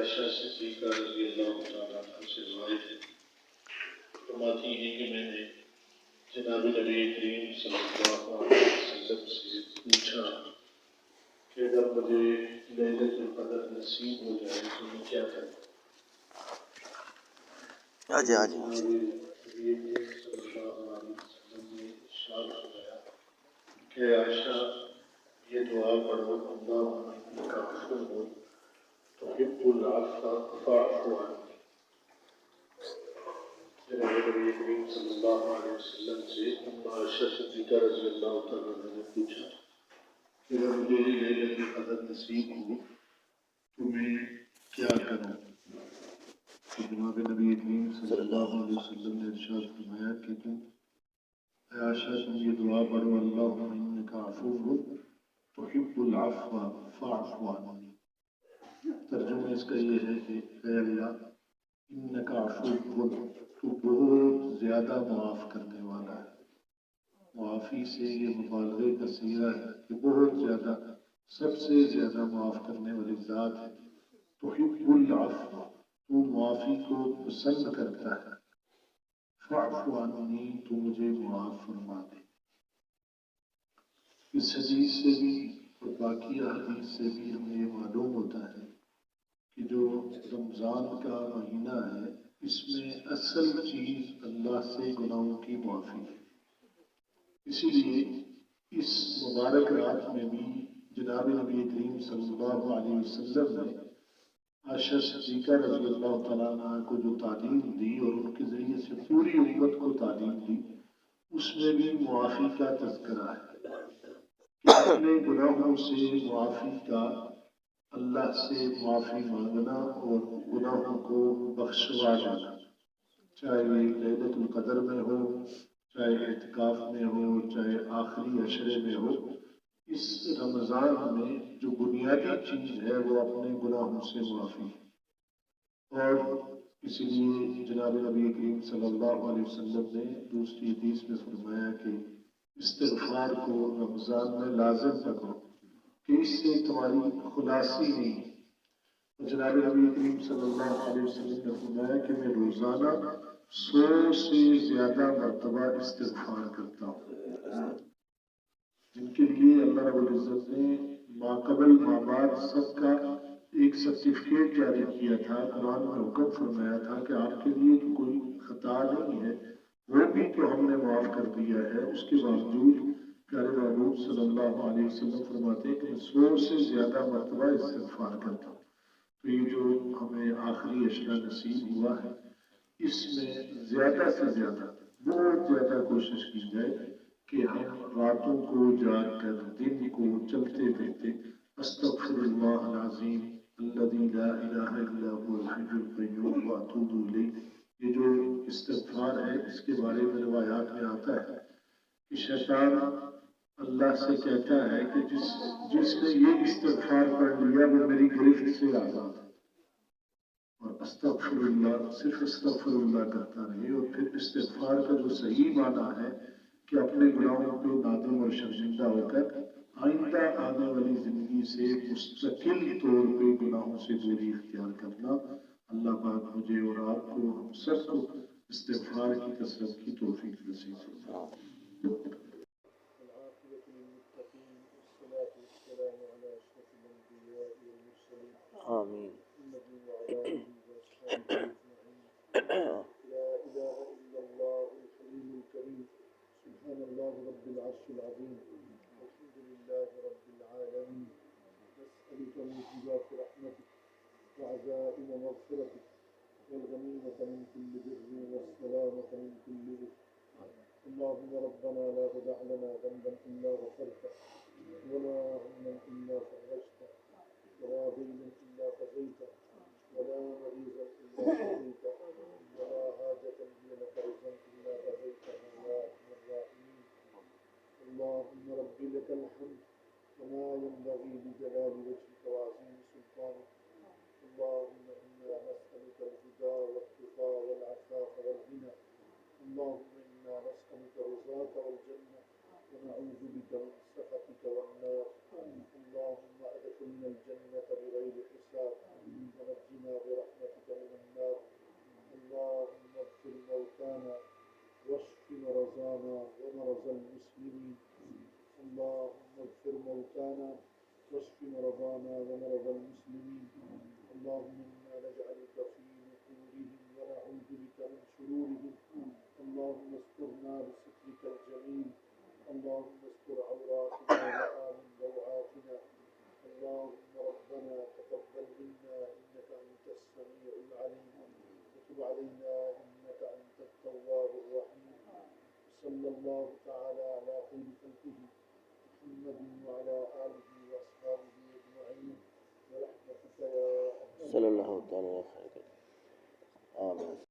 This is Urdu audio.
عائشہ صدیقہ رضی اللہ تعالیٰ عنہ سے روایت ہے، فرماتی ہیں کہ میں نے جناب نبی کریم صلی اللہ علیہ وسلم سے پوچھا کہ اگر مجھے لیلۃ القدر نصیب ہو جائے تو میں کیا کروں؟ جناب نبی کریم صلی اللہ علیہ وسلم نے ارشاد فرمایا کہ عائشہ یہ دعا پڑھو، اللہم انک عفو تحب العفو فاعف عنی۔ جناب نبی کریم صلی اللہ علیہ وسلم سے عائشہ صدیقہ رضی اللہ تعالیٰ عنہ نے پوچھا کہ اگر مجھے لیلۃ القدر نصیب ہو تو میں کیا کروں؟ تو جناب نبی کریم صلی اللہ علیہ وسلم نے ارشاد فرمایا کہ تم عائشہ تم یہ دعا پڑھو، اللہم انک عفو تحب العفو فاعف عنی۔ ترجمہ اس کا یہ ہے کہ اے اللہ انک عفو، تو بہت زیادہ معاف کرنے والا ہے۔ معافی سے یہ مبالغے کا صیغہ ہے کہ بہت زیادہ، سب سے زیادہ معاف کرنے والی ذات ہے۔ تحب العفو، تو معافی کو پسند کرتا ہے۔ فاعف عنی، تو مجھے معاف فرما دے۔ اس حدیث سے بھی اور باقی حدیث سے بھی ہمیں یہ معلوم ہوتا ہے کہ جو رمضان کا مہینہ ہے اس میں اصل چیز اللہ سے گناہوں کی معافی ہے۔ اسی لیے اس مبارک رات میں بھی جناب نبی کریم صلی اللہ علیہ وسلم نے عائشہ صدیقہ رضی اللہ تعالیٰ عنہ کو جو تعلیم دی اور ان کے ذریعے سے پوری امت کو تعلیم دی، اس میں بھی معافی کا تذکرہ ہے کہ اپنے گناہوں سے معافی کا، اللہ سے معافی مانگنا اور گناہوں کو بخشوا دینا، چاہے لیلۃ القدر میں ہو، چاہے اعتکاف میں ہو، چاہے آخری عشرے میں ہو۔ اس رمضان میں جو بنیادی چیز ہے وہ اپنے گناہوں سے معافی ہے۔ اور اسی لیے جناب نبی کریم صلی اللہ علیہ وسلم نے دوسری حدیث میں فرمایا کہ استغفار کو رمضان میں لازم رکھو کہ اس سے تمہاری خلاصی نہیں۔ جناب نبی کریم صلی اللہ علیہ وسلم نے فرمایا کہ میں روزانہ 100 سے زیادہ مرتبہ استغفار کرتا ہوں، جن کے لیے اللہ رب العزت نے ما قبل ما بعد سب کا ایک سرٹیفکیٹ جاری کیا تھا۔ قرآن میں حکم فرمایا تھا کہ آپ کے لیے تو کوئی خطا نہیں ہے، وہ بھی تو ہم نے معاف کر دیا ہے۔ اس کے باوجود پیارے محبوب صلی اللہ علیہ وسلم فرماتے ہیں کہ میں 100 سے زیادہ مرتبہ استغفار کرتا ہوں۔ تو یہ جو ہمیں آخری عشرہ نصیب ہوا ہے، اس میں زیادہ سے زیادہ، بہت زیادہ کوشش کی جائے کہ ہم راتوں کو جاگ کر، دن کو چلتے پھرتے استغفر اللہ العظیم الذی لا الہ الا هو الحی القیوم واتوب الیہ، یہ جو استغفار ہے اس کے بارے میں روایات میں آتا ہے کہ شیطان اللہ سے کہتا ہے کہ جس نے یہ استغفار پڑھ لیا وہ میری گرفت سے آزاد ہے، اور استغفر اللہ، صرف استغفر اللہ کرتا رہے۔ اور پھر استغفار کا جو صحیح معنی ہے کہ اپنے گناہوں پہ نادم اور شرمندہ ہو کر آئندہ آنے والی زندگی سے مستقل طور پہ گناہوں سے دوری اختیار کرنا۔ اللہ پاک مجھے اور آپ کو، ہم سب کو استغفار کی کثرت کی توفیق نصیب فرمائے۔ آمین۔ لا إله إلا الله الحليم الكريم، سبحان الله رب العرش العظيم، الحمد لله رب العالمين، نسألك موجبات رحمتك وعزائم مغفرتك والغنيمة من كل بر والسلامة من كل إثم. اللهم ربنا لا تدع لنا ذنبا إلا غفرته، ولا هما إلا فرجته، ولا دينا إلا قضيته، ولا مريضا إلا شفيته، ولا حاجة هي لك رضا إلا قضيتها يا أرحم الراحمين. اللهم رب لك الحمد كما ينبغي لجلال وجهك وعظيم سلطانك. اللهم إنا نسألك الهدى والتقى والعفاف والغنى. اللهم إنا نسألك رضاك والجنة ونعوذ بك من سخطك والنار. اللهم أدخلنا الجنة بغير حساب ونجنا برحمتك من النار. اللهم اغفر موتانا واشف مرضانا ومرضى المسلمين. اللهم اغفر موتانا واشف مرضانا ومرضى المسلمين. اللهم إنا نجعلك في نحورهم ونعوذ بك من شرورهم. اللهم استرنا بسترك الجميل. اللهم استر عوراتنا وآمن روعاتنا. اللهم ربنا تقبل منا إنك أنت السميع العليم وتب علينا إنك أنت التواب الرحيم. صلى الله تعالى على خير خلقه محمد وعلى آله وأصحابه أجمعين برحمتك يا أرحم صلى الله تعالى على خير. آمين.